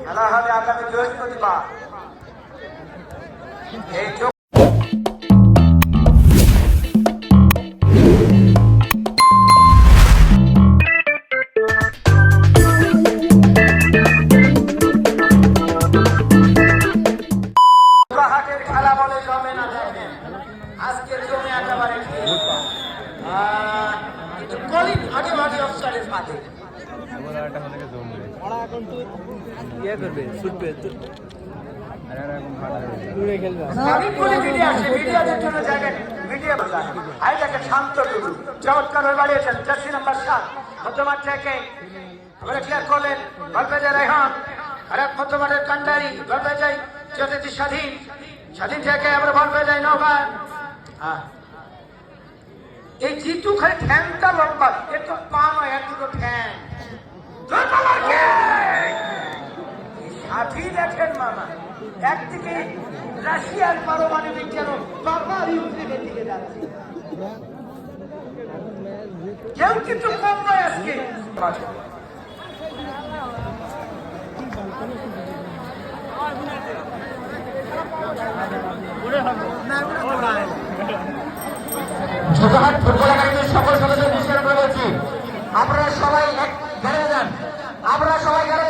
খেলা হবে আগামী বৃহস্পতিবার। এই হাটের খেলা বলে জমে না জমে, আজকের জমে একেবারে কিন্তু কলিং আগে ভাগে অফসাইডের পাতে শান্ত চমৎকার হয়ে বাড়িয়েছেন জার্সি নাম্বার 7 মধ্যমাঠ থেকে ক্লিয়ার করলেন গল্পেজা রেহান আর এক মধ্যমাঠের কান্ডারি গল্পেজাই জ্যোতি স্বাধীন স্বাধীন থেকে আমরা বল পেয়ে যাই নৌকা। এই জিতু খালি ঠ্যাংটা লম্বা, একটু পা নয় এক দুটো ঠ্যাং সাথী দেখেন মামা, একদিকে রাশিয়ার পারমাণবিক যেন বারবার ইউক্রেনের দিকে যাচ্ছে, কেউ কিন্তু কম নয় আজকে। ছোটহাট ফুটবল একাডেমির সকল সদস্য নিশ্চয় বলছি, আপনারা সবাই এক গেড়ে যান, আপনারা সবাই গেড়ে